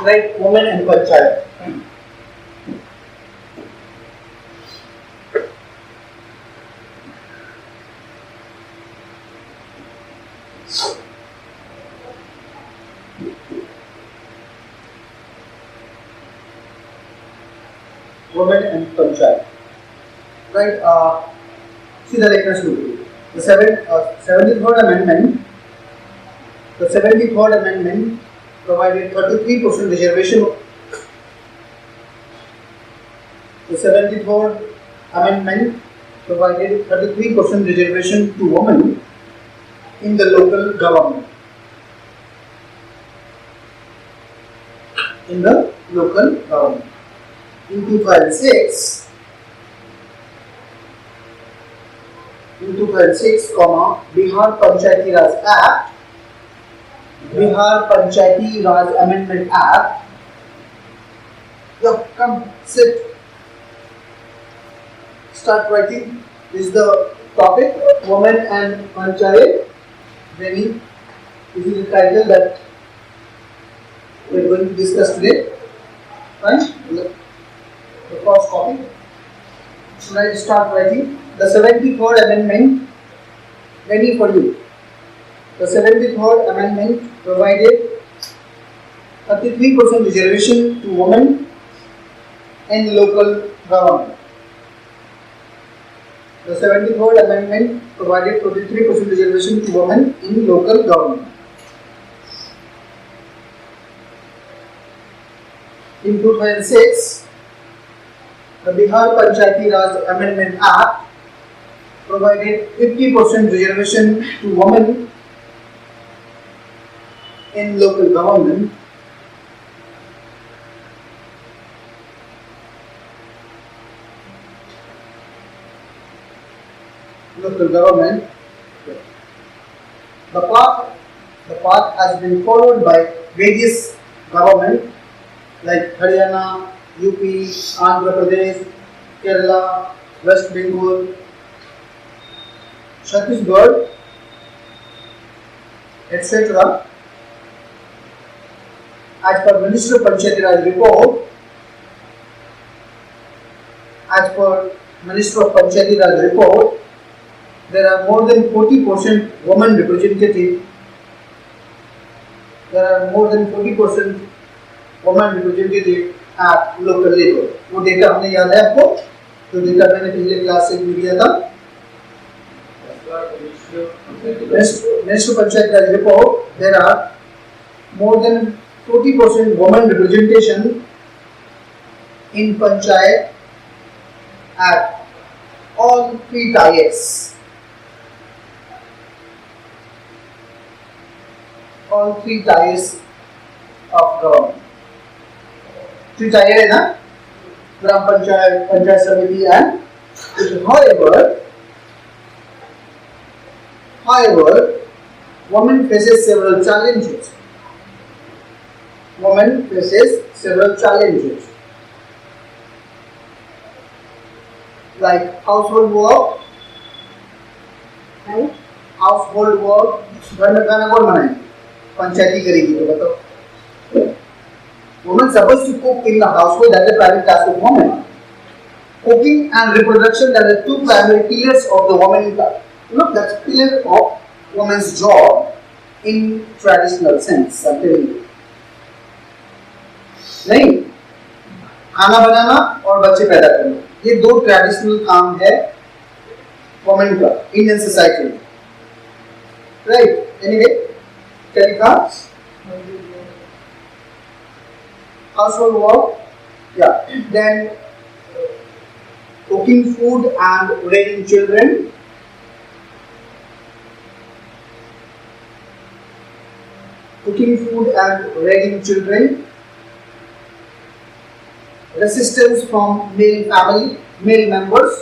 Right, women and panchayat. Women and panchayat. Right, see the reference to the 73rd Amendment. The 73rd Amendment provided 33% reservation. The 73rd Amendment provided 33% reservation to women in the local government. In 2006, Bihar Panchayati Raj Act, Bihar Panchayati Raj Amendment Act. Yeah, come sit. Start writing. This is the topic, women and panchayat. This is the title that we are going to discuss today. Right? The first topic. Should I start writing? The 73rd Amendment, ready for you. The 73rd Amendment provided 33% reservation to women in local government. The 73rd Amendment provided 33% reservation to women in local government. In 2006, the Bihar Panchayati Raj Amendment Act provided 50% reservation to women in local government. The path has been followed by various governments like Haryana, UP, Andhra Pradesh, Kerala, West Bengal, Chhattisgarh, etc. As per Minister Panchayati Raj report, there are more than 40% women representative. At local level. वो data हमने याद है आपको? तो data मैंने पिछले class से भी दिया था. Minister Panchayat Raj report, there are more than 40% women representation in panchayat at all three tiers. All three tiers of government. Three tiers है ना? Gram Panchayat, Panchayat Samiti and however, women faces several challenges. Like household work. घर में खाना कौन बनाएगी? पंचायती करेगी तो बताओ. Women supposed to cook in the household, that is the private task of women. Cooking and reproduction, that are the two primary pillars of the woman. That's pillar of woman's job in traditional sense. I'm telling you. नहीं, खाना बनाना और बच्चे पैदा करना, ये दो traditional काम है वुमेन का इंडियन सोसाइटी में. राइट? एनीवे, क्या लिखा? Household work, yeah. Then cooking food and raising children. Resistance from male members.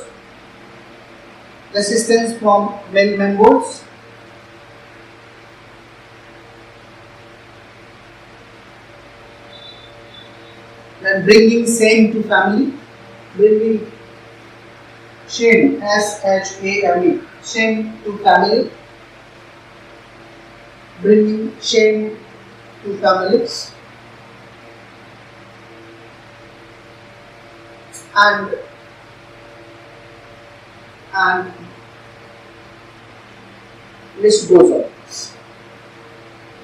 And bringing shame to family. Shame, S-H-A-M-E, shame to family. Bringing shame to families. and list goes on.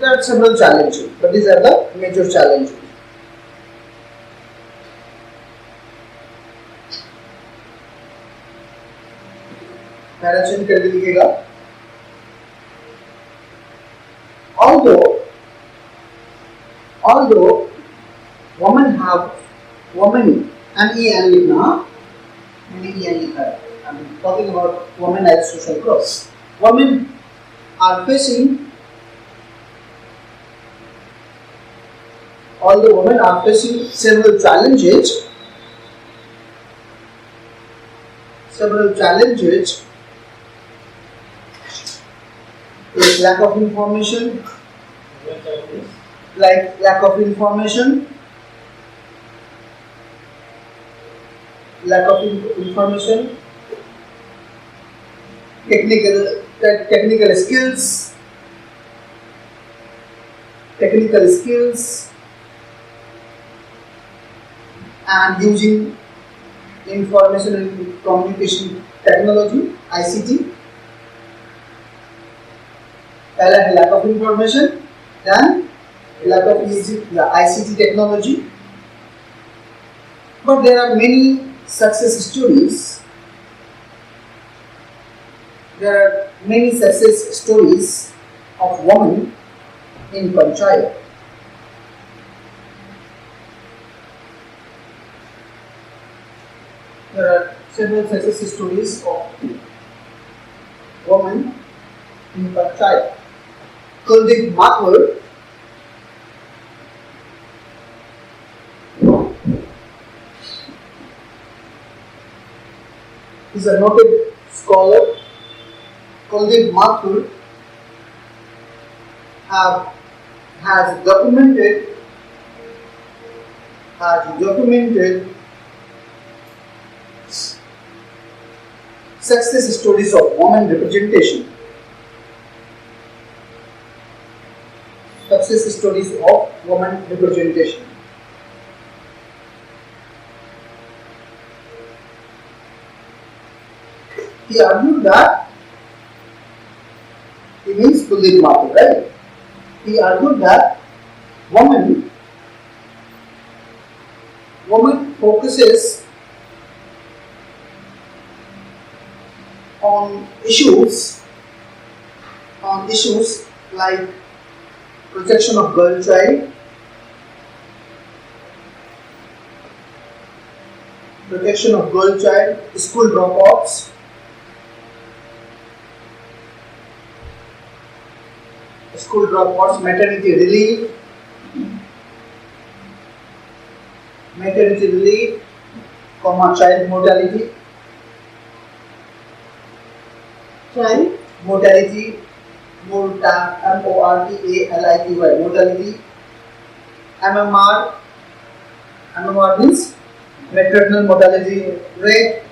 There are several challenges, but these are the major challenges. Para change करके लिखेगा. Although women and EN लिखना, मैंने EN लिखा है. I'm talking about women as social groups. Women are facing, although women are facing several challenges, like lack of information, technical skills, and using information and communication technology, ICT. पहला है lack of information, then lack of ICT technology. But there are many success stories. Of women in Panchayat. There are several success stories of women in Panchayat. Kuldeep Mathur is a noted scholar. Kuldeep Mathur has documented success stories of women representation. He argued that, he means Kuldeep Mathur, right? He argued that woman focuses on issues like protection of girl child, school dropouts, maternity relief, child mortality, mortality, MMR means maternal mortality rate,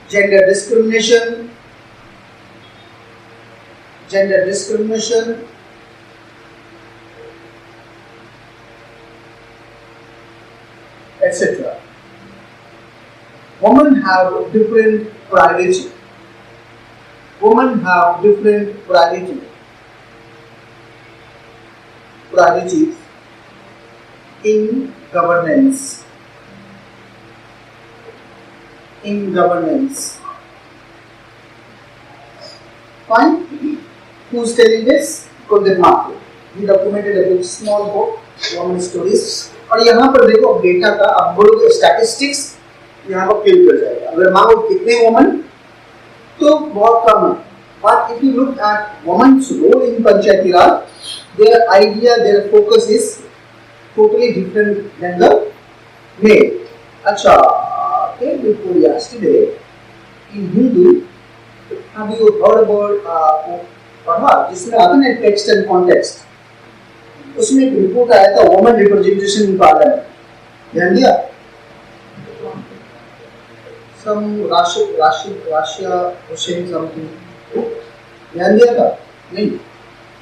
gender discrimination, etc. Women have different priorities. In governance. Fine? Who's telling this? Kuldeep Mathur. He documented a very small book, women stories. और यहाँ पर देखो data का अब बोलोगे statistics यहाँ पर fill कर जाएगा. अगर मांगो कितने वुमन तो बहुत कम है. But if you look at women's role in Panchayati Raj, their focus is totally different than the male. अच्छा, before yesterday in Hindu, have you heard about पढ़ा जिसमें आता है टेक्स्ट एंड कॉन्टेक्स्ट, उसमें एक रिपोर्ट आया था वुमेन रिप्रेजेंटेशन इन पार्लियामेंट. ध्यान दिया? सम राशिया हुसैन समथिंग ध्यान दिया था? नहीं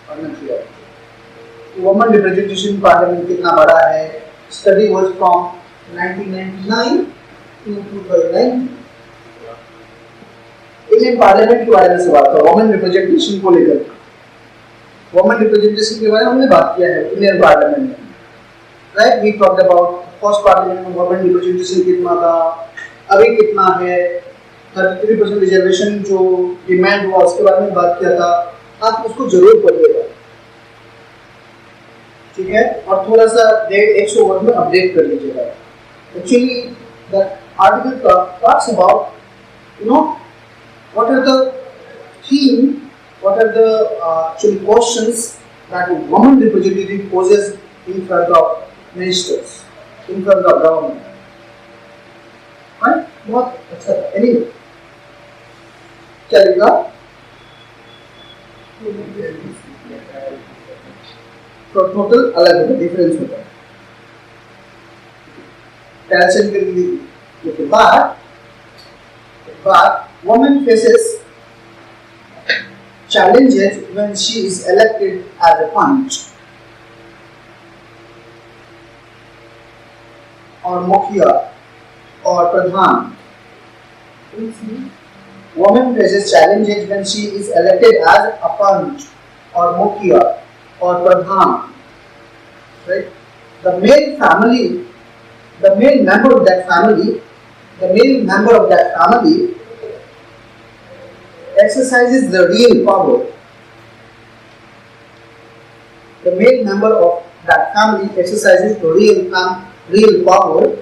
पढ़ना चाहिए. वुमेन रिप्रेजेंटेशन इन पार्लियामेंट कितना बड़ा है. Study was from 1999 2009 Indian parliament के बारे में सवाल था, वुमेन रिप्रेजेंटेशन को लेकर। वुमेन रिप्रेजेंटेशन के बारे में हमने बात किया है इंडियन पार्लियामेंट में, right? We talked about first parliament में वुमेन रिप्रेजेंटेशन कितना था, अभी कितना है, 33% रिजर्वेशन जो डिमांड हुआ उसके बारे में बात किया था। आप उसको जरूर पढ़िएगा, ठीक है? और थोड़ा सा 100 वर्ड में अपडेट कर लीजिएगा। Actually the article talks about, you know, what are the theme, what are the actually questions that a woman representative poses in front of ministers, in front of government, right? बहुत अच्छा था। Anyway, क्या लिखा? तो total अलग होता है, difference होता है। कैल्शियम के लिए but woman faces challenges when she is elected as a panch or mukhya or pradhan. Woman faces challenges when she is elected as a panch or mukhya or pradhan. Right? The male member of that family exercises the real power. The male member of that family exercises the real power,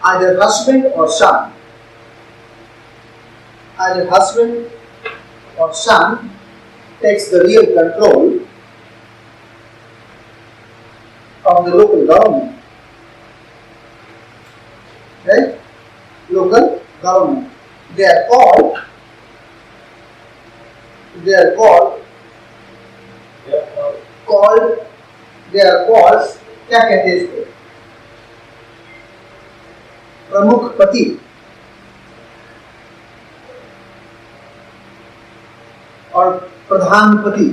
either husband or son. Either husband or son takes the real control of the local government. Right? Local government. They are called क्या कहते हैं इसको? प्रमुख पति और प्रधानपति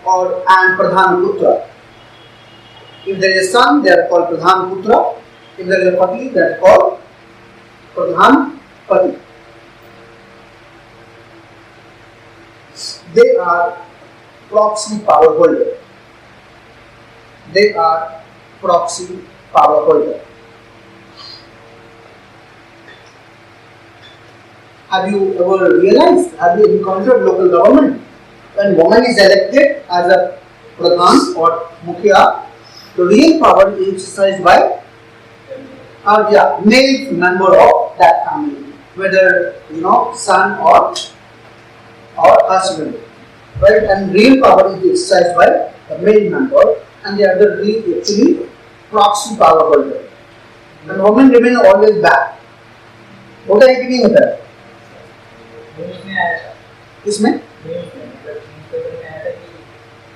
और प्रधान पुत्र. If there is a son, they are called pradhan putra. If there is a pati, that is called pradhan pati. They are proxy power holder. They are proxy power holder. Have you ever realized, have you encountered local government when woman is elected as a pradhan or mukhya, the real power is exercised by male member of that family, whether son or husband, right? And real power is exercised by the male member, and the other is actually proxy power holder. And women remain always back. होता है कि नहीं होता है? इसमें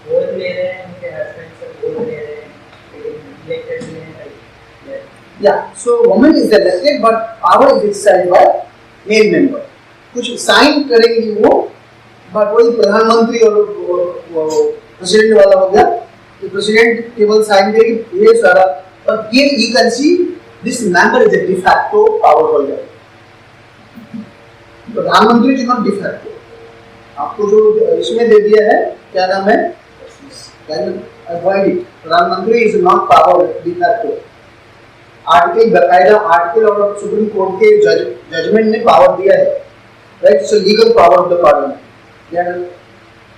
vote ले रहे हैं, उनके हस्बैंड से वोट ले रहे हैं, इलेक्टेड ले हैं. Yeah, so woman is elected, but power is exercised by male member. कुछ साइन करेंगी वो, but वही प्रधानमंत्री और प्रेसिडेंट वाला हो गया. तो प्रेसिडेंट केवल साइन करेगी ये सारा. But here you can see this member is a de facto power holder. प्रधानमंत्री is not de facto. आपको जो इसमें दे दिया है क्या नाम है? Avoid it. प्रधानमंत्री is not power de facto. Article बकायदा आर्टिकल और सुप्रीम कोर्ट के जजमेंट ने पावर दिया है, right? So legal power of the parliament.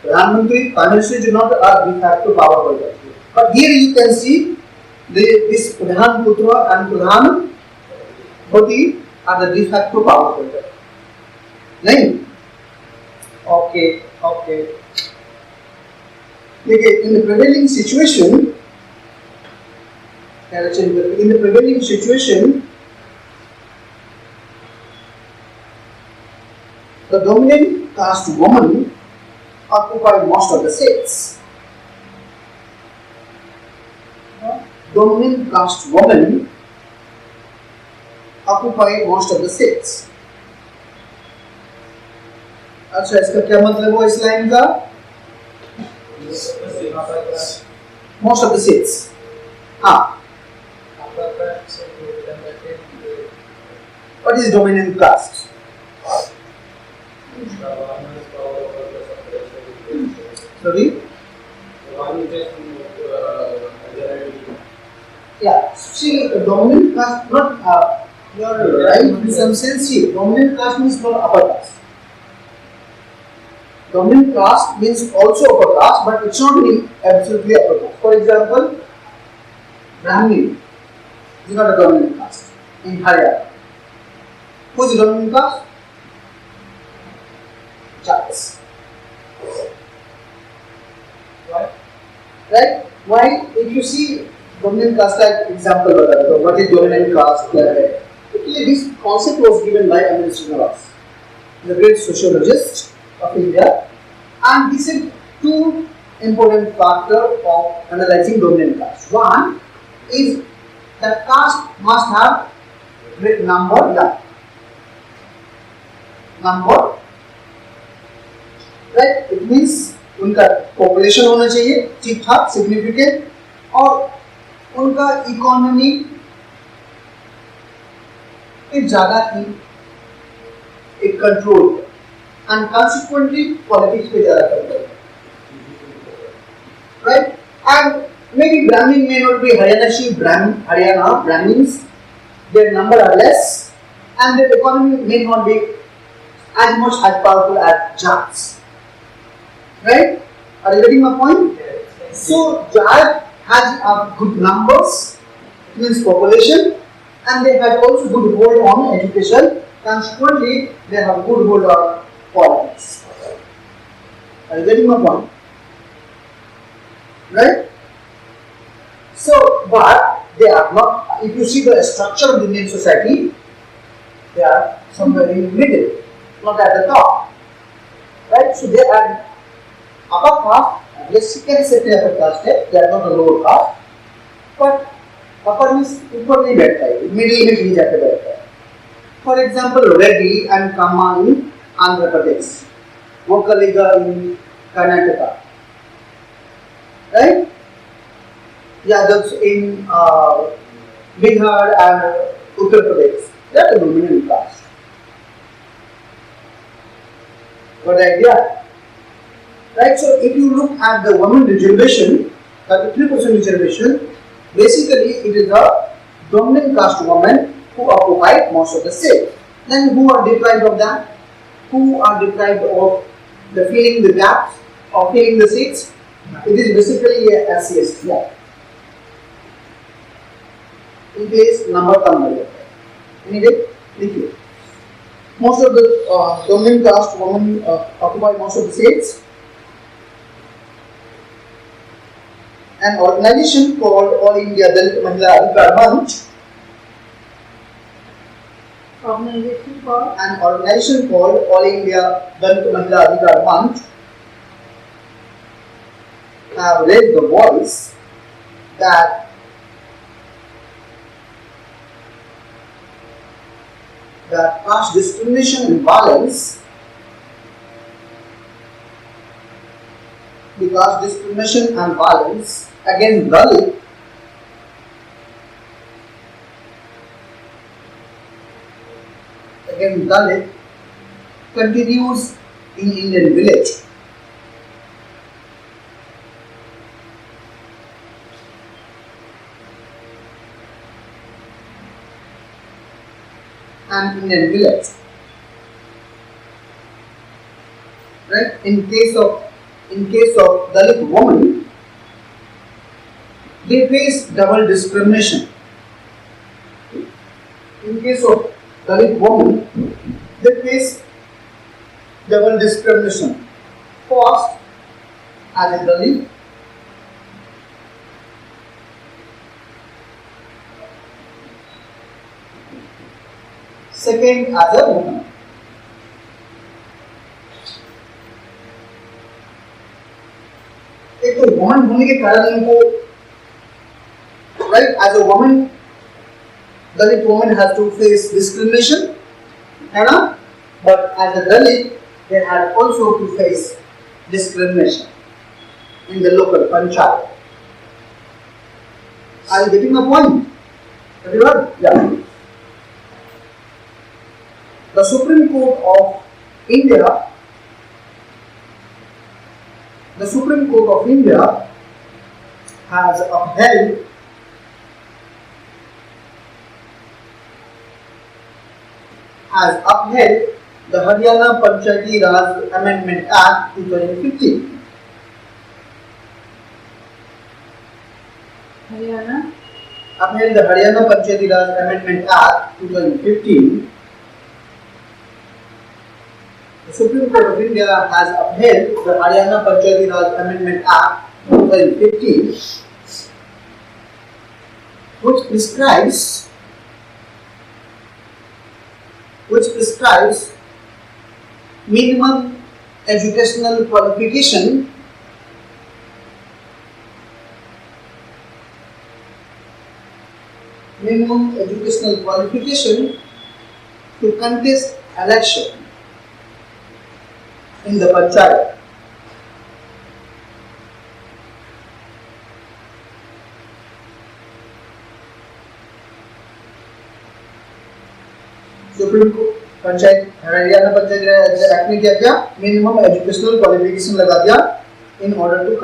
प्रधानमंत्री financial do not are de facto power holder. But here you can see this प्रधान पुत्र and प्रधान पति are the de facto power holder. नहीं? Okay. देखिए, in the prevailing situation, the dominant caste woman occupy most of the seats. Dominant caste woman occupy most of the seats. अच्छा, इसका क्या मतलब हुआ इस लाइन का? Most of the seats. Ah, what is dominant caste? Sorry? Yeah, see, dominant caste, not, you are right in some sense here. Dominant caste means not upper caste. Dominant caste means also upper caste, but it's not mean absolutely upper caste. For example, Brahmin is not a dominant caste in Haryana. Who is the dominant caste? Jats. Right? Why? If you see dominant caste, like example, what is dominant caste? Actually, this concept was given by Bijendra Jha, the great sociologist of India, and this is two important factors of analyzing dominant caste. One is that caste must have great number, right? It means उनका population होना चाहिए ठीक ठाक significant और उनका economy एक ज़्यादा थी एक कंट्रोल एंड consequently पॉलिटिक्स पे ज़्यादा control right and maybe Brahmin may not be Haryana Brahmins their number are less and their economy may not be as much as powerful as Jats. Right? Are you getting my point? So, Jat has good numbers, it means population, and they have also good hold on education. Consequently, they have good hold on politics. Are you getting my point? Right? So, but they are not. If you see the structure of the Indian society, they are somewhere in the middle, not at the top. Right? So, they are upper caste, let's can say upper caste है, they are not a lower caste, but upper means ऊपर नहीं बैठता है, middle में नहीं जाके बैठता है. For example, Reddy and Kamma in Andhra Pradesh, Vokaliga in Karnataka, right? Yadavs in Bihar and Uttar Pradesh, they are the dominant caste. Got the idea? Right, so if you look at the women reservation, 33% reservation, basically it is a dominant caste women who occupy most of the seat. Then who are deprived of that? Who are deprived of the filling the gaps or filling the seats? It is basically a SC/ST. Yeah. In case number come later. Anyway, thank you. Most of the dominant caste women occupy most of the seats. An organization called All India Dalit Mahila Adhikar Manch. An organization called All India Dalit Mahila Adhikar Manch have raised the voice that caste discrimination and violence, the caste discrimination and violence against Dalit continues in Indian village. And Indian village. Right? In case of Dalit women, they face double discrimination. In case of Dalit women, they face double discrimination. First, as a Dalit, second, as a woman. एक तो woman होने के कारण इनको right as a woman Dalit woman has to face discrimination है ना but as a Dalit they had also to face discrimination in the local panchayat Are you getting my point? Everyone? Yeah. The Supreme Court of India, has upheld the Haryana Panchayati Raj Amendment Act 2015. Upheld the Haryana Panchayati Raj Amendment Act 2015. The Supreme Court of India has upheld the Haryana Panchayati Raj Amendment Act 2015, which prescribes minimum educational qualification to contest election in the Panchayat. Supreme Court Haryana panchayat act ने क्या किया? Minimum educational qualification लगा दिया in order to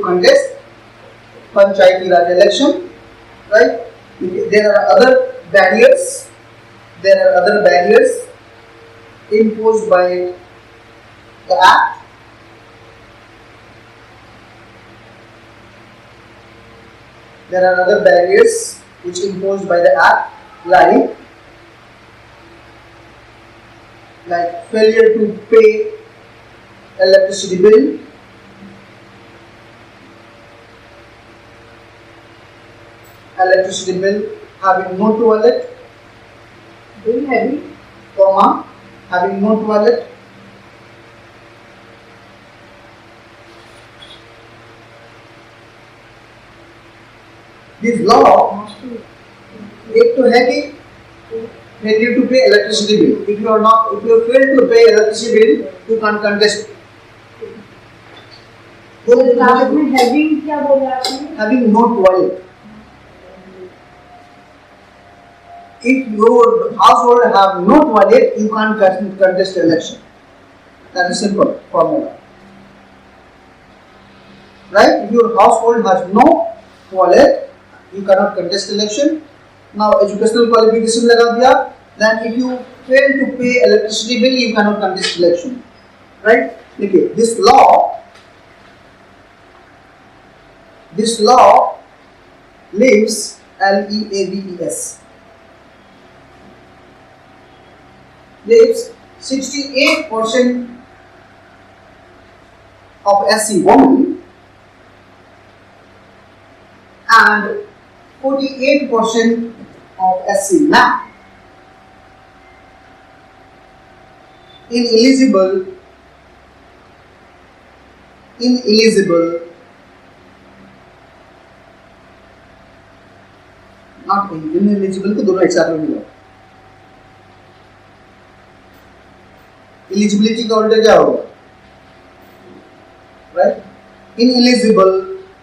contest Panchayati Raj election, right? There are other barriers imposed by the act. There are other barriers which imposed by the act, like failure to pay electricity bill, having no toilet, having no toilet, this law एक तो है कि failure to pay electricity bill. If you fail to pay electricity bill, you can't contest. having क्या बोला आपने? Having no toilet. If your household have no toilet, you can't contest election. That is simple formula. Right? If your household has no toilet, you cannot contest election. Now educational qualification लगा दिया. Then if you fail to pay electricity bill, you cannot contest election. Right? Okay. This law leaves leaves 68% of SC women and 48% of SC men ineligible not ineligible को दोनों एक साथ में मिला. Eligibility का उल्टा क्या होगा? Right? Ineligible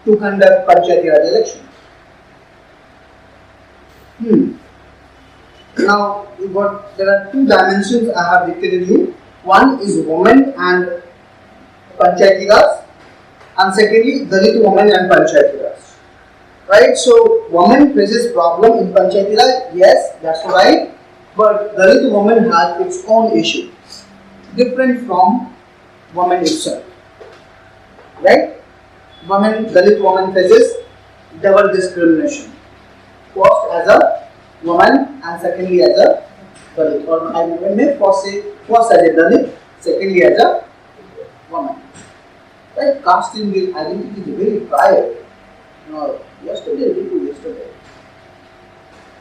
to conduct Panchayati Raj election. Now there are two dimensions I have dictated you. One is women and Panchayati Raj, and secondly Dalit women and Panchayati Raj. Right? So women faces problem in Panchayati Raj. Yes, that's right. But Dalit woman has its own issue, different from women itself. Right? Dalit woman faces double discrimination. First as a woman and secondly as a Dalit. Or I may first as a Dalit, secondly as a woman. Right? Casting identity is very prior. Yesterday,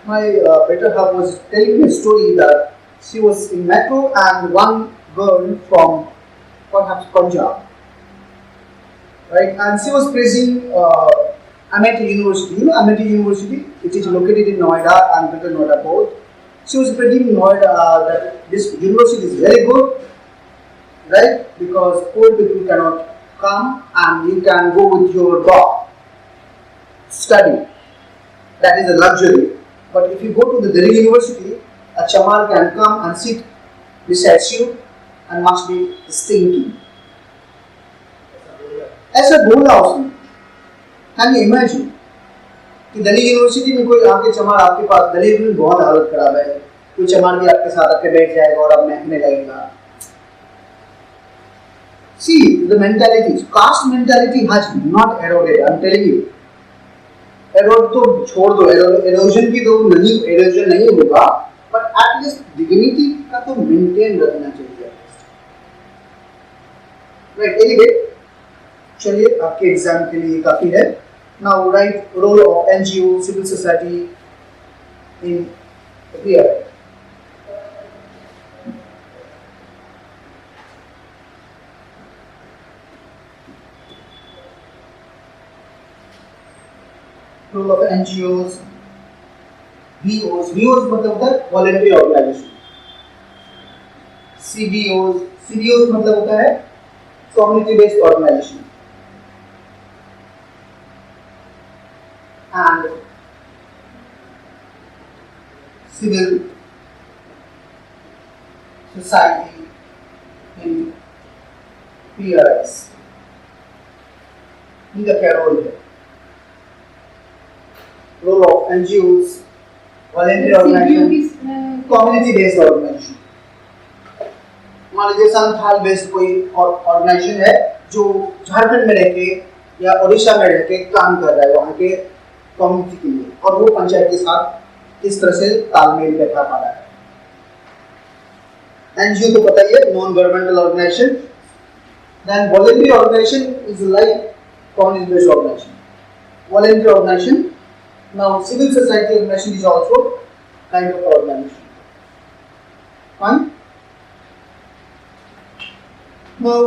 my better half was telling me a story that she was in metro and one girl from perhaps Punjab, right? And she was praising Amity University. You know Amity University? It is located in Noida and Greater Noida both. She was praising Noida that this university is very good, right? Because poor people cannot come and you can go with your dog, study, that is a luxury. But if you go to the Delhi University, a chamar can come and sit beside you and must be stinking. ऐसा बोला उसने. Can you imagine? कि Delhi university में कोई आके चमार आपके पास, दिल्ली में बहुत हालत खराब है, कोई चमार भी आपके साथ आके बैठ जाएगा और अब महकने लगेगा. See the mentality, caste mentality has not eroded. I'm telling you. Erode तो छोड़ दो, erosion की तो नहीं, erosion नहीं होगा, but at least dignity का तो maintain रखना चाहिए. Right, anyway, चलिए आपके एग्जाम के लिए काफी है. Now write role of NGO, civil society in here. Role of NGOs, VOs मतलब होता है voluntary organization. CBOs मतलब होता है community based organization. And civil society in PRS. इनका क्या रोल है? Role of NGOs, voluntary organization, community based organization. मान लीजिए संथाल बेस्ड कोई ऑर्गेनाइजेशन है जो झारखंड में रहके या उड़ीसा में रहके काम कर रहा है वहाँ के कम्युनिटी के लिए, और वो पंचायत के साथ किस तरह से तालमेल बैठा पा रहा है. एनजीओ तो पता ही है, non governmental organisation. Then voluntary organisation is like community based organisation. Voluntary organisation. Now civil society organization is also kind of organization. Fine. Now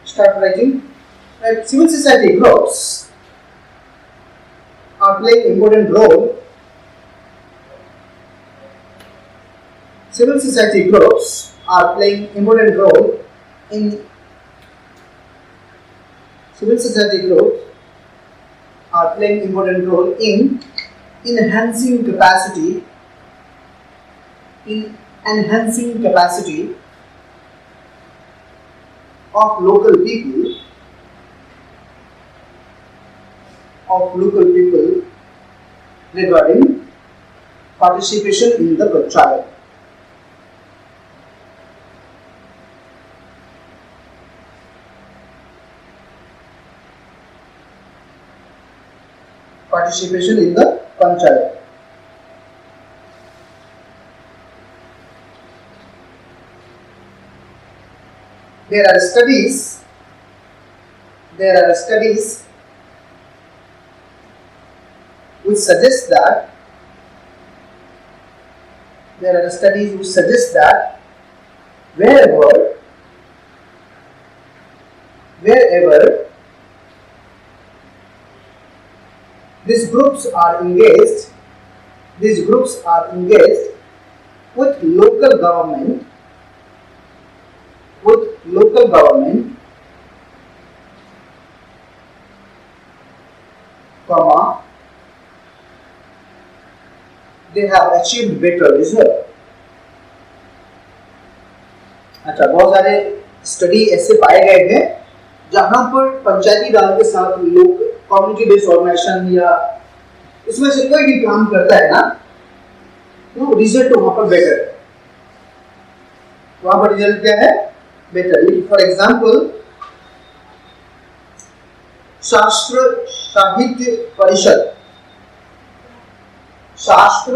start writing. Right, civil society groups are playing important role. Civil society groups are playing important role in enhancing capacity of local people regarding participation in the panchayat. Participation in the panchayat. There are studies which suggest that wherever these groups are engaged with local government, they have achieved better result. अच्छा, बहुत सारे study ऐसे पाए गए हैं जहां पर पंचायती राज के साथ लोग कम्युनिटी बेस्ड ऑर्गेनाइजेशन या इसमें से कोई भी काम करता है ना, तो रिजल्ट वहां पर बेटर है. वहां पर रिजल्ट क्या है? बेटर. फॉर एग्जांपल शास्त्र साहित्य परिषद, शास्त्र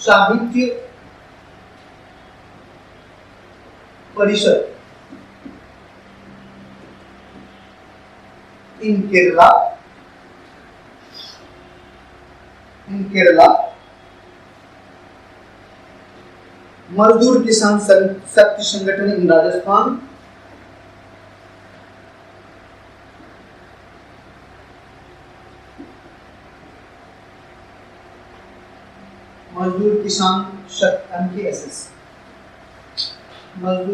साहित्य परिषद in Kerala, मजदूर किसान शक्ति संगठन इन राजस्थान, मजदूर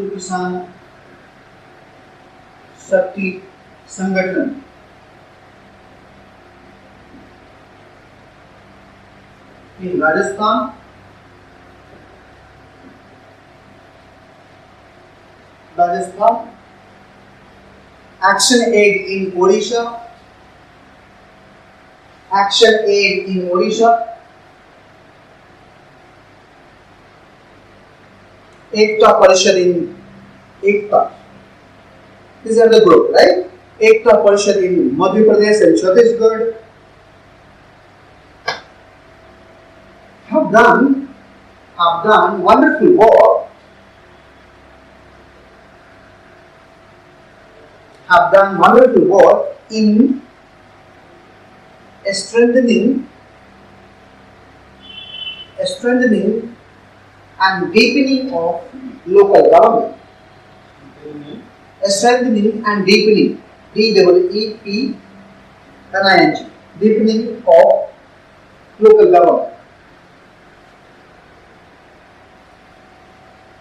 किसान शक्ति संगठन in Rajasthan, Action Aid in Odisha, Action Aid in Odisha, Ekta Parishad in Ekta. These are the group, right? Ekta Parishad in Madhya Pradesh and Chhattisgarh have done wonderful work. Have done wonderful work in strengthening and deepening of local government. Strengthening and deepening, DEEPNING, deepening of local government.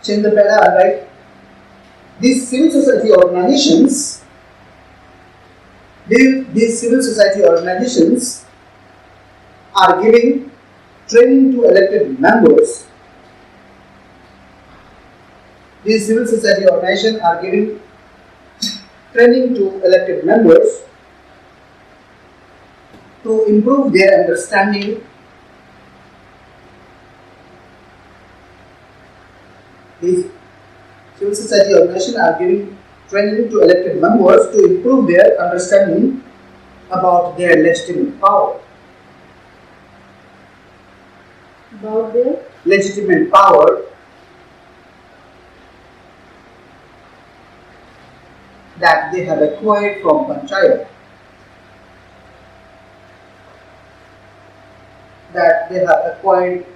Change the para, right? These civil society organizations are giving training to elected members. These civil society organizations are giving training to elected members to improve their understanding These civil society organizations are giving training to elected members to improve their understanding about their legitimate power. About their legitimate power that they have acquired from Panchayat, that they have acquired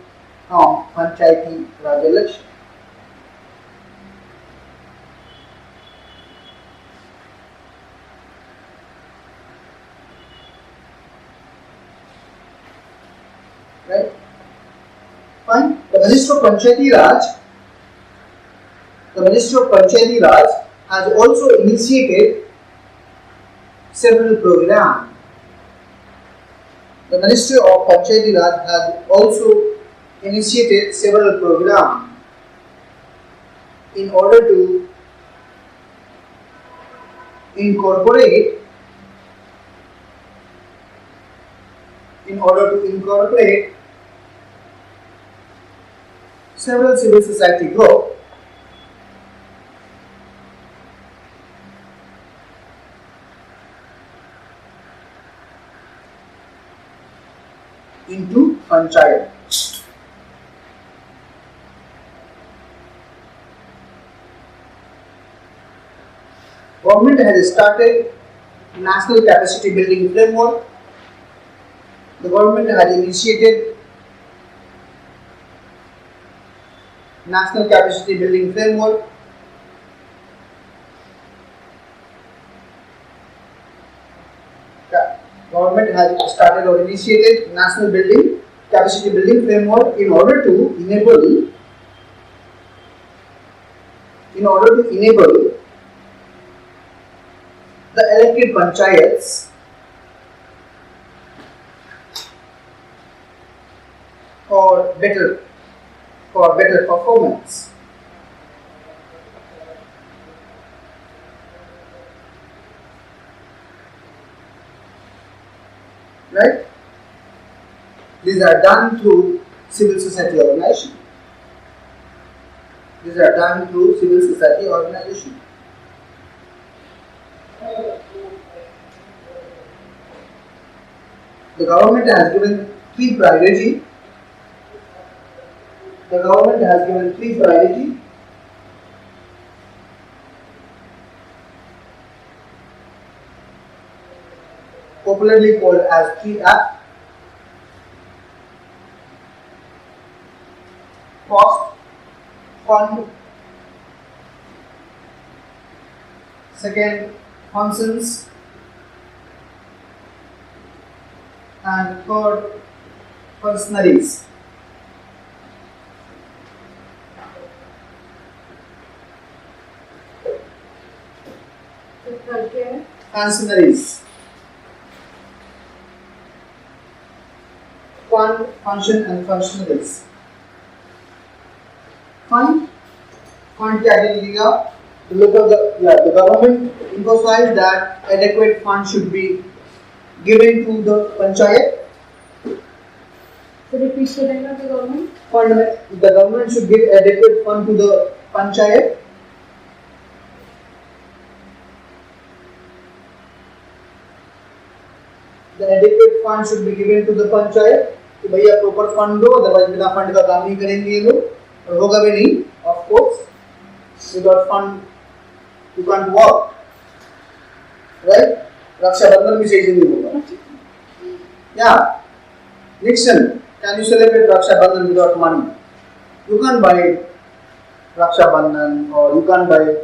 from Panchayati Raj election. Right? Fine. The Minister of Panchayati Raj has also initiated several programs. The Ministry of Panchayati Raj has also initiated several programs in order to incorporate several civil society groups into Panchayat. Government has started National Capacity Building Framework. The government has initiated National Capacity Building Framework. Government has started or initiated National Capacity Building Framework in order to enable the elected panchayats for better performance. Right? These are done through civil society organization. The government has given three priority. Popularly called as 3F. Cost, fund, second functions, and third functionaries. third क्या है? functionaries. Fund, function and functionaries. Fund क्या करेगा? The government emphasized that adequate fund should be given to the panchayat. So repeat करेगा the government. Fund, the government should give adequate fund to the panchayat. The adequate fund should be given to the panchayat. कि भैया proper fund दो, otherwise बिना fund का काम नहीं करेंगे ये लोग, और होगा भी नहीं. Of course, without fund you can't work, right? रक्षा बंधन भी सही नहीं होगा. Yeah, Nixon, can you celebrate Raksha Bandhan without money? You can't buy Raksha Bandhan, or you can't buy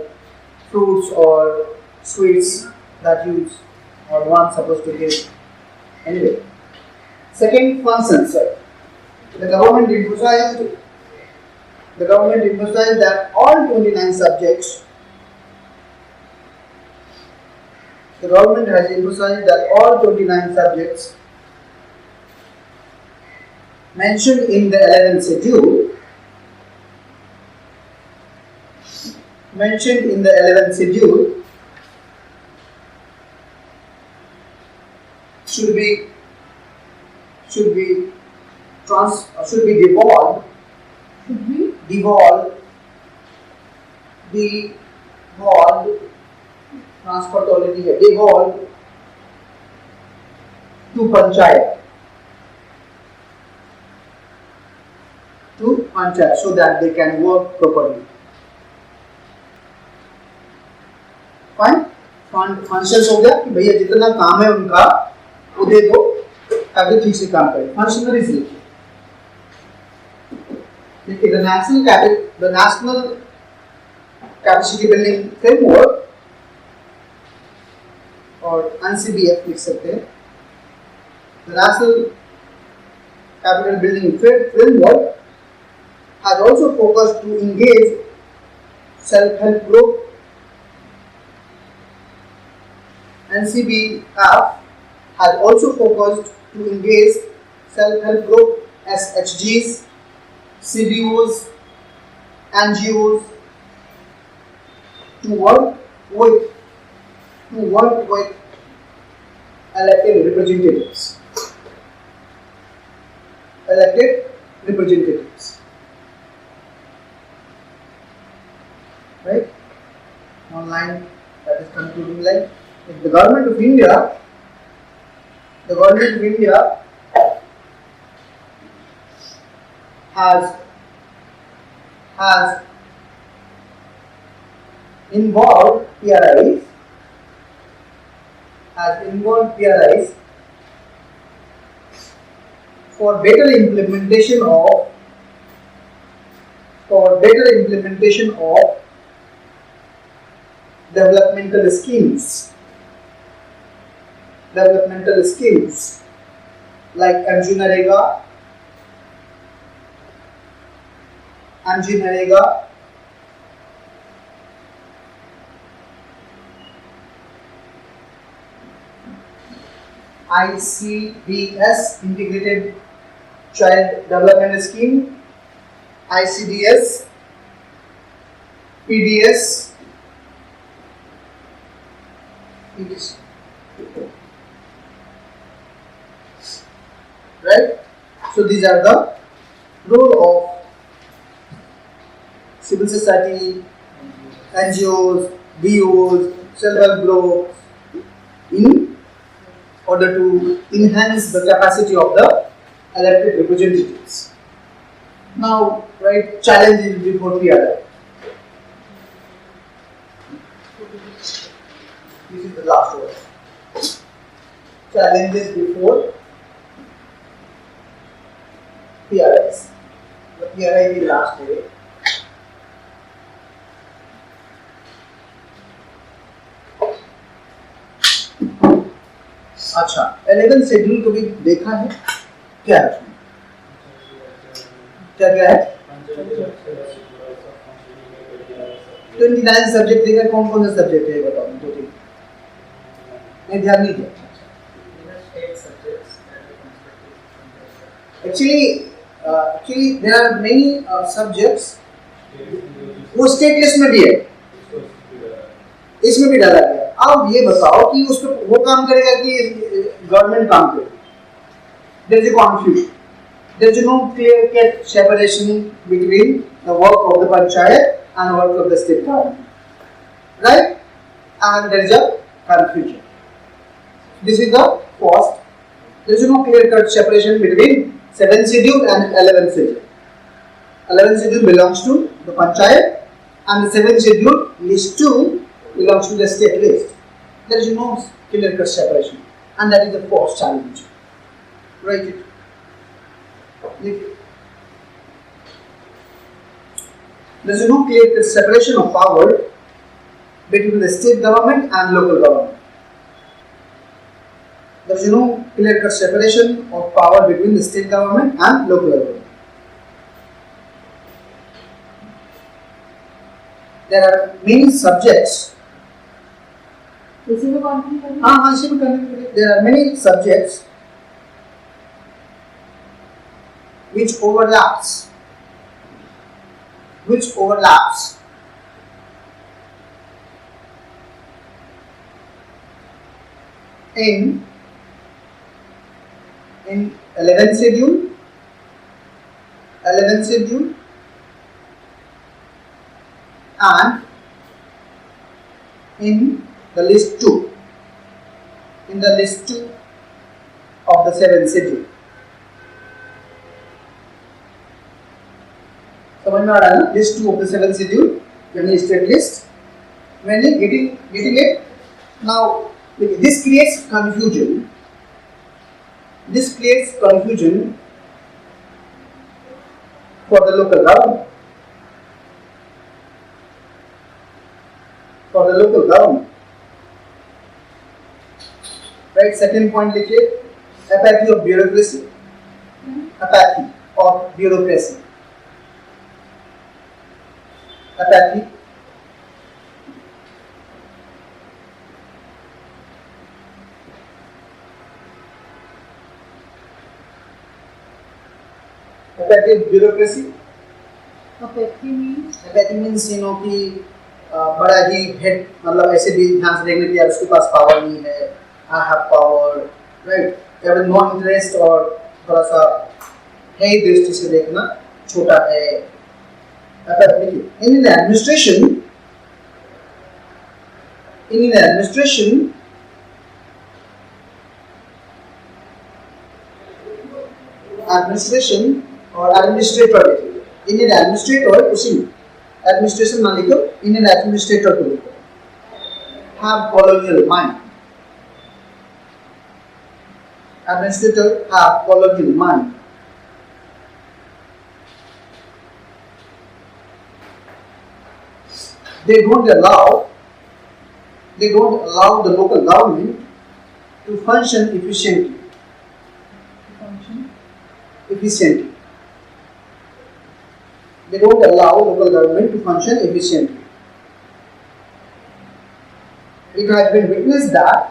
fruits or sweets that you or one supposed to give. Anyway, second function, sir. The government emphasized that all 29 subjects. The government has emphasized that all 29 subjects mentioned in the 11th schedule should be devolved transfer तो already है, devolved to panchayat, so that they can work properly. Fine, functions हो गया कि भैया जितना काम है उनका वो दे दो ताकि ठीक से काम करें. Functionaries लिखिए. The national capacity building framework और NCBF लिख सकते हैं. The national capital building framework has also focused to engage self-help group. NCBF has also focused to engage self-help group, SHGs, CBOs, NGOs to work with elected representatives. Right? Online, that is concluding line. The government of India has involved PRIs for better implementation of developmental schemes like MG Narega, ICDS, Integrated Child Development Scheme, ICDS, PDS, right? So these are the role of civil society, NGOs, BOs, self-help groups in order to enhance the capacity of the elected representatives. Now, right, challenges before PRI. This is the last one. Challenges before PRIs. The PRI will last day. अच्छा, 11 schedule कभी देखा है? क्या है? क्या है? 29 subject देखा, कौन कौन से सब्जेक्ट है बताओ? दो तीन नहीं ध्यान नहीं दिया. Actually there are many subjects वो स्टेट लिस्ट में भी है, इसमें भी डाला गया. अब ये बताओ कि उस पर वो काम करेगा कि गवर्नमेंट काम करेगा. There is a confusion. There is no clear-cut separation between the work of the panchayat and work of the state government, right? And there is a confusion. This is the first. There is no clear-cut separation between 7th schedule and 11th schedule. 11th schedule belongs to the panchayat and the 7th schedule list 2 belongs to the state list. There is no clear-cut separation, and that is the first challenge. Write it. There is no clear-cut separation of power between the state government and local government. There is no clear-cut separation of power between the state government and local government. There are many subjects. There are many subjects which overlaps in 11th schedule and in the list 2 of the 7th schedule. समझ में आ रहा है ना? List 2 of the 7th schedule, when you state list, when you getting it. Now this creates confusion. For the local government. Right, second point लिखिए, apathy of bureaucracy. Apathy of bureaucracy. Apathy of bureaucracy. Apathy means कि बड़ा ही head, मतलब ऐसे भी ध्यान से देखने की यार उसके पास पावर नहीं है, I have power, right? या फिर नो इंटरेस्ट और थोड़ा सा है ही दृष्टि से देखना छोटा है. In an administration, or administrator लिखिए. In an administrator, उसी administration ना लिखो, in an administrator को लिखो. Have colonial mind. Administrator have colonial mind. They don't allow the local government to function efficiently. They don't allow local government to function efficiently. It has been witnessed that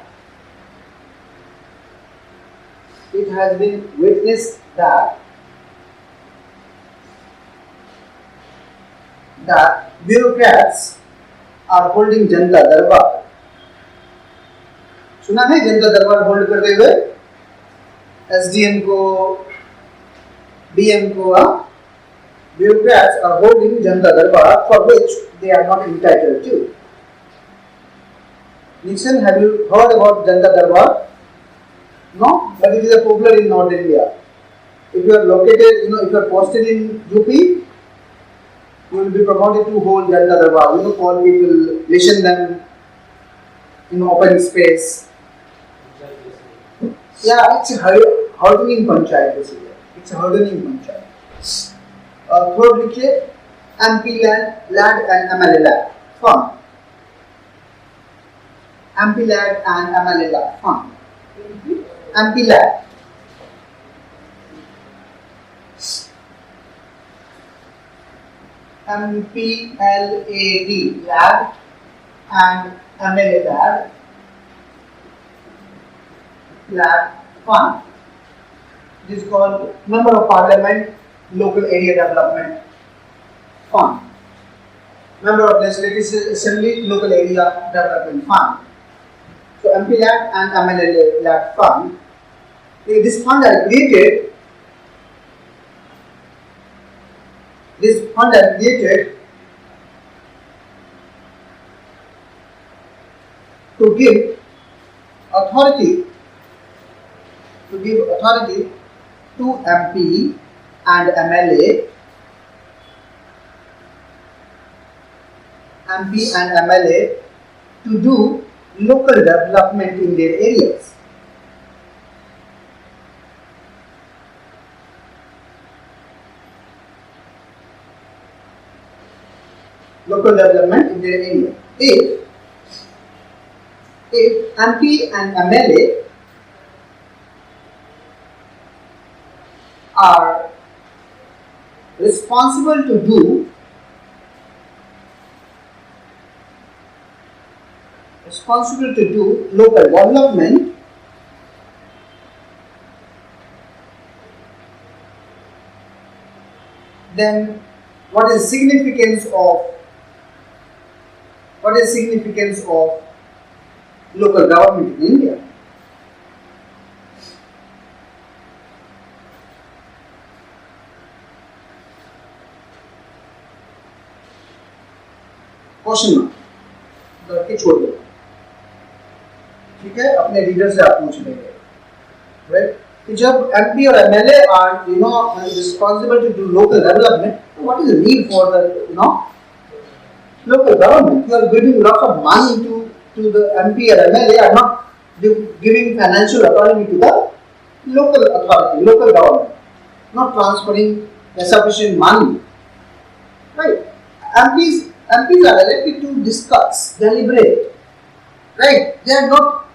bureaucrats are holding जनता दरबार. सुना है जनता दरबार hold करते हुए SDM को, DM को. Bureaucrats are holding जनता दरबार for which they are not entitled to. Nixon, have you heard about जनता दरबार? No, but it is a popular in North India. If you are located, if you are posted in UP, you will be promoted to hold Janata Darbar, call people, listen them in open space. Yeah, it's a hardening panchayat basically. It's a hardening panchayat. Third लिखिए, MP land and MLA land fund. MP land and MLA land fund. MP land. MPLAD, lad and MLA lad lakh fund. It is called Member of Parliament Local Area Development Fund. Member of Legislative Assembly Local Area Development Fund. So MP lakh and MLA lakh fund. This fund are created. This fund are created to give authority to MP and MLA to do local development in their areas. Local development in their area. If MP and MLA are responsible to do local development, then what is significance of local government in India? Question mark करके छोड़ दो, ठीक है, अपने reader से आप पूछ लेंगे, राइट? कि जब MP और MLA are responsible to do local development, what is the need for the local government? You are giving lots of money to the MP or MLA, are not giving financial autonomy to the local authority, local government, not transferring sufficient money, right? MPs are elected to discuss, deliberate, right? They are not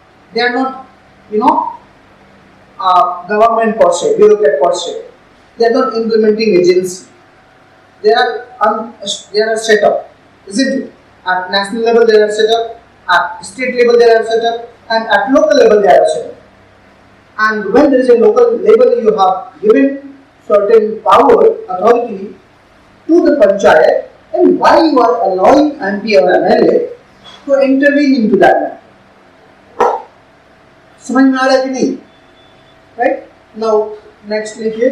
government per se, bureaucrat per se. They are not implementing agency. They are set up, isn't it? At national level they are set up, at state level they are set up, and at local level they are set up. And when there is a local level, you have given certain power, authority to the panchayat, and why you are allowing MP or MLA to intervene into that matter? समझ में आ रहा है कि नहीं? Right? Now next लिखिए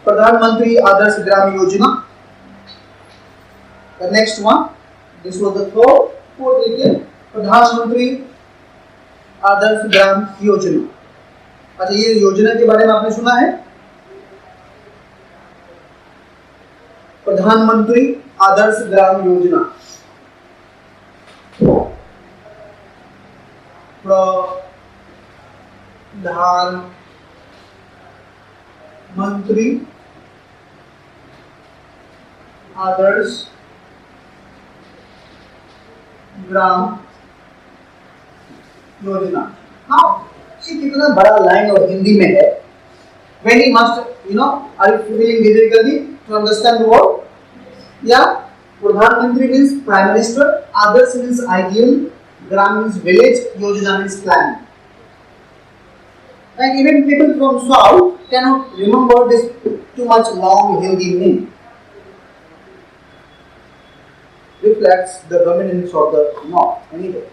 प्रधानमंत्री Adarsh Gram Yojana. The next one, this was the fourth लिखिए प्रधानमंत्री आदर्श ग्राम योजना. अच्छा, ये योजना के बारे में आपने सुना है? प्रधानमंत्री आदर्श ग्राम योजना. प्रधानमंत्री आदर्श ग्राम योजना. हाँ, ये कितना बड़ा लाइन और हिंदी में है. Very must, are you feeling difficulty to understand the word? Yeah, Pradhan means Prime Minister, Adarsh means ideal, Gram means village, Yojana means plan. And even people from South cannot remember this too much long Hindi name. Reflects the dominance of the North. Anyway,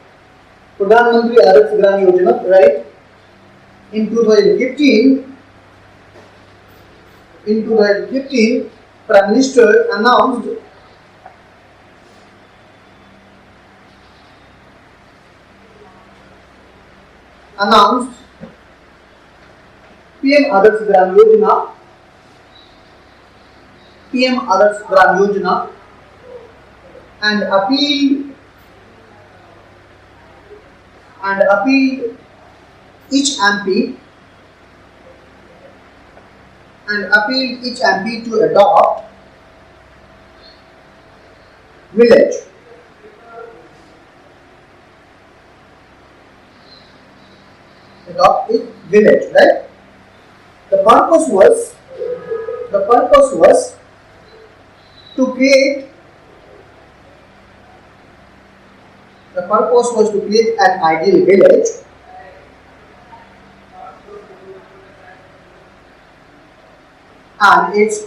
Pradhan Mantri Adarsh Gram Yojana, right? In 2015, Prime Minister announced PM Adarsh Gram Yojana, and appealed each MP to adopt village. Right? The purpose was to create an ideal village and its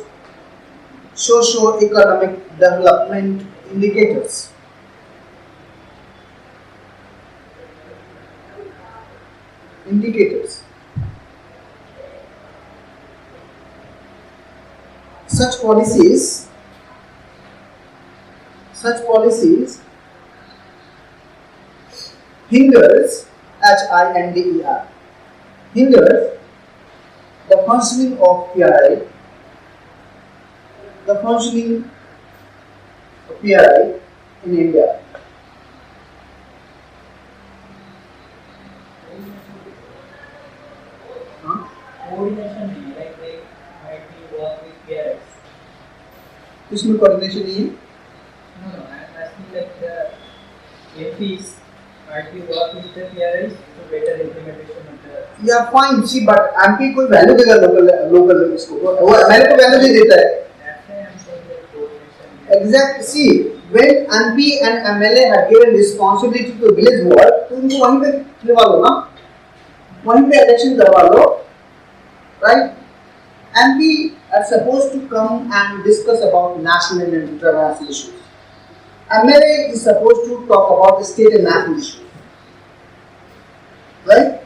socio-economic development indicators. Such policies hinders HINDER hinders the functioning of PRI in India. Coordination नहीं है, like they might be work with PRIs. इसमें coordination नहीं है? No, I am asking like the MPs might be work with the PRIs to better implementation of the. Yeah, fine. See, but MP कोई value देगा local इसको, वो MLA को value नहीं देता है. That's why I am saying that coordination. Exact. See, when MP and MLA had given responsibility to village board, तो उनको वहीं पे करवा लो ना, वहीं पे election करवा लो, right? MP are supposed to come and discuss about national and international issues. MLA is supposed to talk about the state and national issues, right?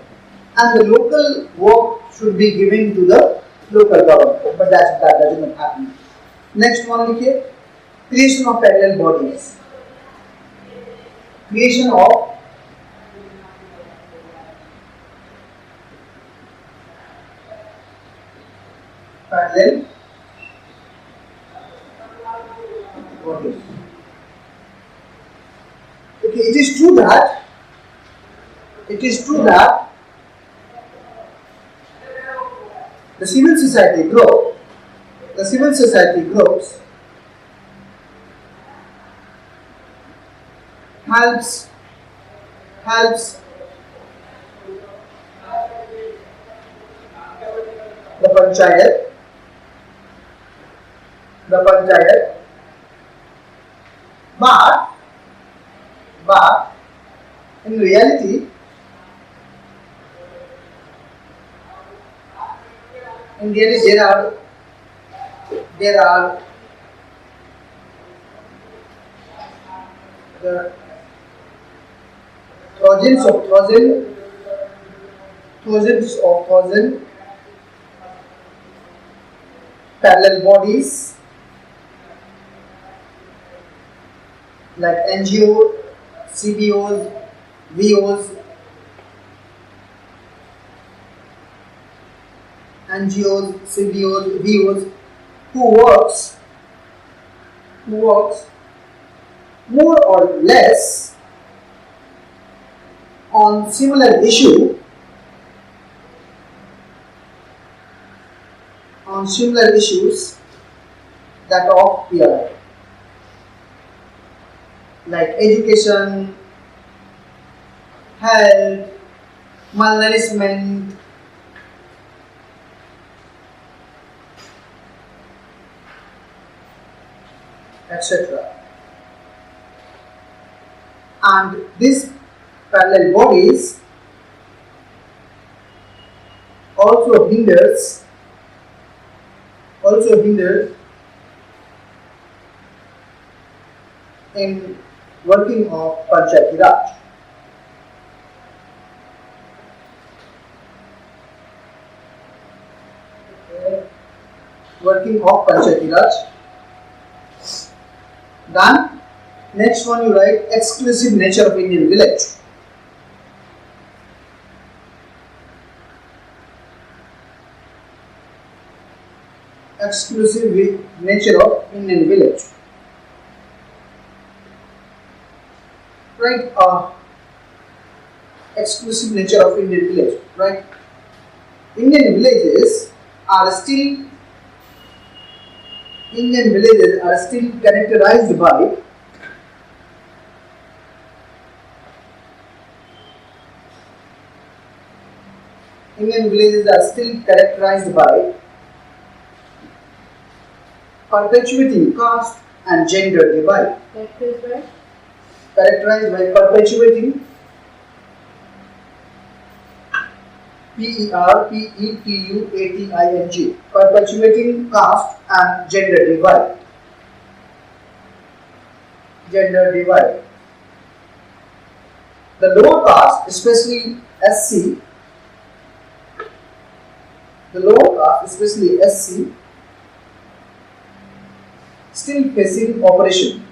And the local work should be given to the local government, but that doesn't happen. Next one, लिखिए, creation of parallel bodies. Creation of parallel bodies. Okay, it is true that the civil society groups helps the panchayat but in reality there are the thousands of parallel bodies like NGO, CBOs, VOs, NGOs, CBOs, VOs, who works more or less on similar issues that of PRI, like education, health, malnourishment, etc. And these parallel bodies also hinders in working of Panchayati Raj. Working of Panchayati Raj. Then next one you write exclusive nature of Indian village. Exclusive nature of Indian village. Right? Exclusive nature of Indian village. Right? Indian villages are still characterized by perpetuating caste and gender divide. Characterized by perpetuating PERPETUATING, perpetuating caste and gender divide. Gender divide. The lower caste, especially SC, still facing oppression.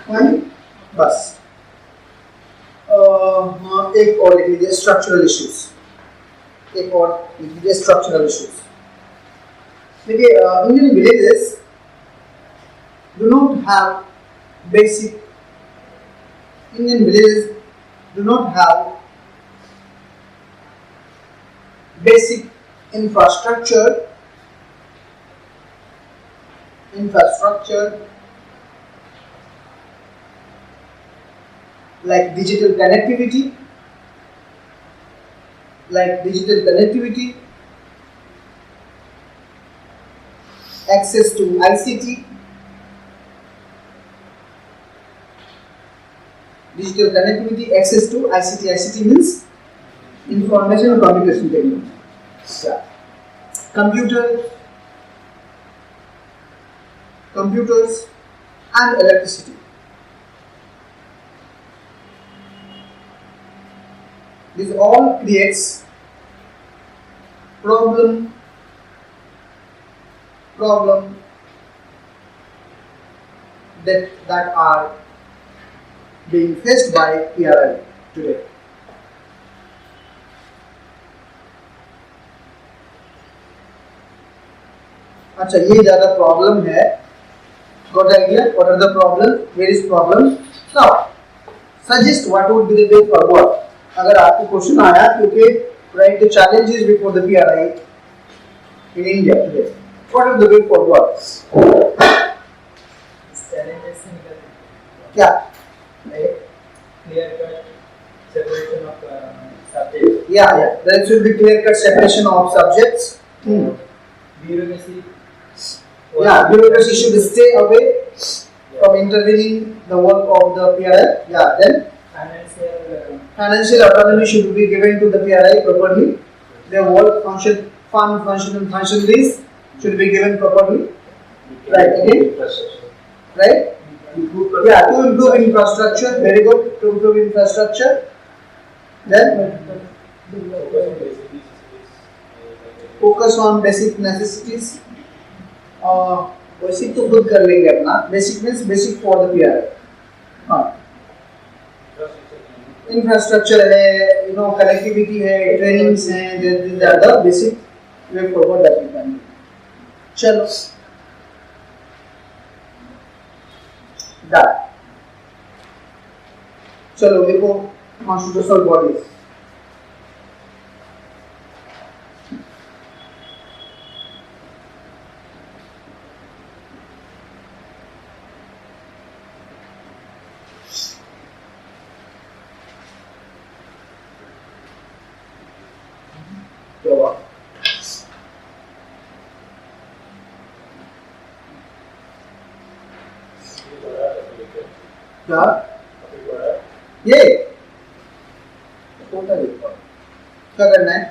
Fine, बस एक और लिख लीजिए structural issues. देखिए Indian villages do not have basic infrastructure like digital connectivity, access to ICT. ICT means information and communication technology. Yeah. Computers and electricity. This all creates problem that are being faced by PRI today. अच्छा, ये ज़्यादा problem है. Got idea? What are the problems? Various problems. Now, suggest what would be the way forward. अगर आपको question आया क्योंकि write the challenges before the PRI in India today. What are the way forward? Challenges क्या? clear cut separation of subjects. Yeah. There should be clear cut separation of subjects. Bureaucracy. Bureaucracy should stay away from intervening the work of the PRI. Then financial autonomy should be given to the PRI properly. Their work functionaries should be given properly. Right, again? Right? To improve infrastructure. Very good. To improve infrastructure. Then focus on basic necessities. Basic तो खुद कर लेंगे अपना. Basic means basic for the PRI. Infrastructure है, connectivity है, trainings हैं, these are the basic way forward that we can do. चलो done. चलो देखो कॉन्स्टिट्यूशनल बॉडीज. क्या ये क्या करना है?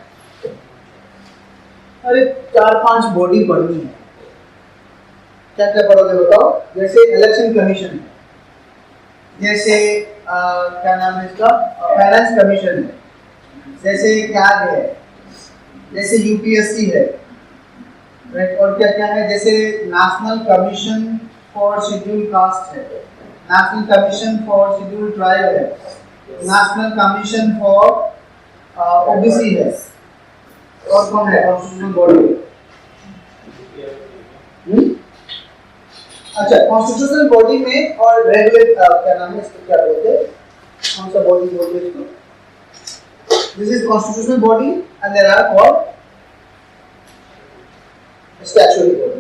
अरे 4-5 बॉडी पढ़नी है. क्या क्या पढ़ोगे बताओ? जैसे इलेक्शन कमीशन है, जैसे क्या नाम है इसका, फाइनेंस कमीशन है, जैसे कैग है, जैसे UPSC है, राइट? और क्या क्या है, जैसे national commission for scheduled caste है, national commission for scheduled tribe है, नेशनल कमीशन फॉर OBC है. और कौन है कॉन्स्टिट्यूशनल बॉडी? अच्छा, कॉन्स्टिट्यूशनल बॉडी में और रेगुलेट क्या नाम है इसको, क्या बोलते हैं, कौन सा बॉडी बोलते हैं इसको? This is constitutional body and there are called statutory body.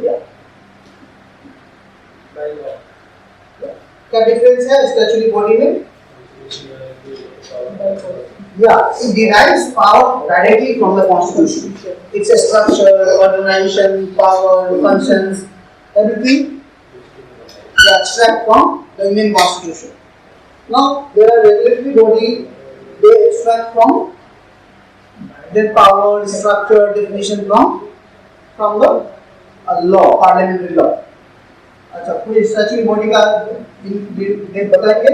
क्या डिफरेंस है स्टैट्यूटरी बॉडी में? Yeah, it derives power directly from the constitution. It's a structure, organization, power, functions, everything they extract from the Indian constitution. Now, there are regulatory body, they extract from their power, structure, definition from the law, parliamentary law. अच्छा कोई statutory body का date बताएंगे?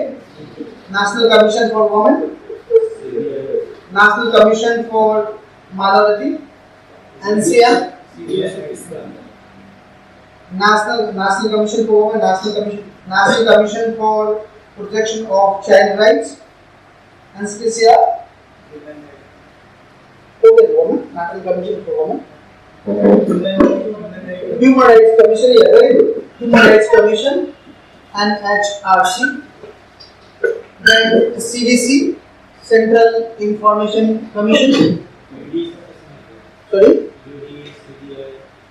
National commission for women, national commission for minority, NCM, national commission for women, national commission for protection of child rights, NCCR, okay women, national commission for women, Human Rights Commission, yeah, very good. Human Rights Commission and HRC. Then CDC, Central Information Commission. Sorry?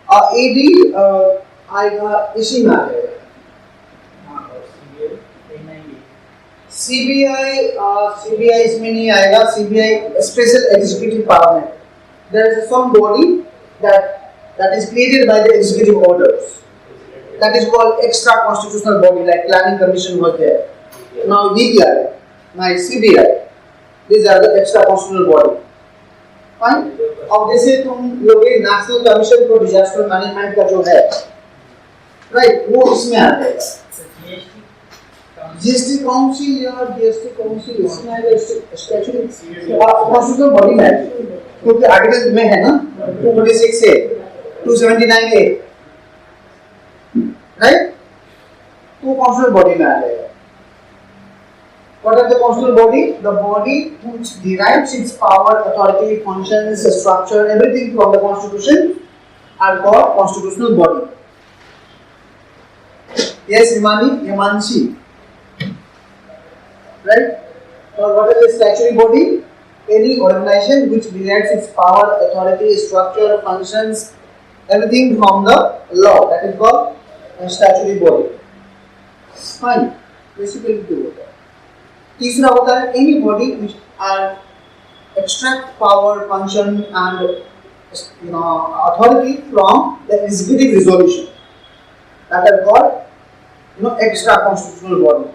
AD आएगा इसी में आ जाएगा. CBI इसमें नहीं आएगा. CBI Special Executive Power में. There is some body that is created by the executive orders. That is called extra constitutional body, like planning commission was there. Now DPI, now CBI. These are the extra constitutional body. Fine. अब जैसे तुम लोग national commission for disaster management का जो है, right, वो इसमें आ जाएगा. जीएसटी काउंसिल या जीएसटी काउंसिल इसमें आएगा. स्टैट्यूटरी कॉन्स्टिट्यूशनल बॉडी में, क्योंकि आर्टिकल में है ना 246 से 279 ए, राइट, तो कॉन्स्टिट्यूशनल बॉडी में आ जाएगा. What are the constitutional body? The body which derives its power, authority, functions, structure, everything from the constitution are called constitutional body. Yes, Yamanshi. Right? Or what is the statutory body? Any organization which derives its power, authority, structure, functions, everything from the law. That is called a statutory body. Fine. Basically, do it. तीसरा होता है any body which are extract power, function and authority from the executive resolution. That are called extra constitutional body.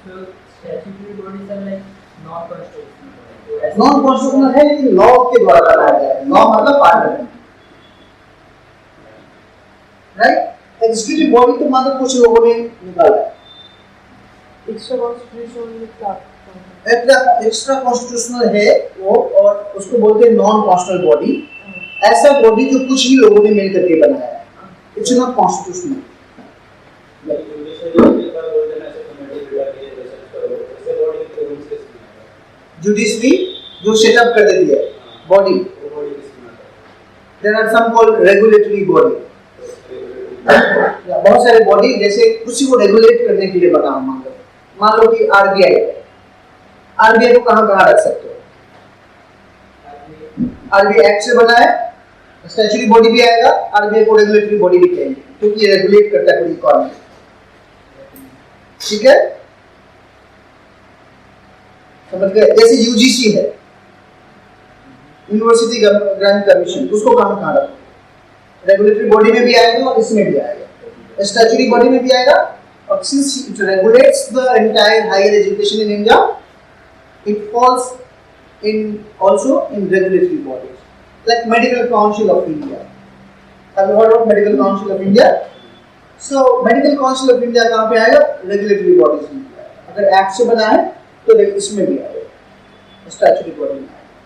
So statutory bodies are like non-constitutional. Non-constitutional है लेकिन law के द्वारा बनाया गया है. Law मतलब पार्लियामेंट, राइट. एग्जीक्यूटिव बॉडी तो मतलब कुछ लोगों ने निकाला है. एक्स्ट्रा कॉन्स्टिट्यूशनल है वो, और उसको बोलते हैं नॉन कॉन्स्टिट्यूशनल बॉडी. ऐसा बॉडी जो कुछ ही लोगों ने मिलकर के बनाया है. It's not constitutional. जुडिशरी जो सेटअप कर देती है body. There are some called regulatory body. बहुत सारे बॉडी जैसे किसी को रेगुलेट करने के लिए बना. मान लो कि आरबीआई को कहां रख सकते हो? आरबीआई एक्ट से बना है. स्टैट्यूटरी बॉडी भी आएगा, आरबीआई को रेगुलेटरी बॉडी भी कहेंगे क्योंकि ये रेगुलेट करता है पूरी इकोनॉमी. ठीक है, समझ गए? जैसे यूजीसी है, यूनिवर्सिटी ग्रांट कमीशन, उसको कहां रखो? रेगुलेटरी बॉडी में भी आएगा और इसमें भी आएगा, स्टैट्यूटरी बॉडी में भी आएगा. But since it regulates the entire higher education in India, it falls in also in regulatory bodies, like Medical Council of India. Have you heard of Medical Council of India? So Medical Council of India कहाँ पे आएगा? Regulatory bodies में. अगर act से बना है तो इसमें भी आएगा, स्टैट्यूटरी बॉडी में.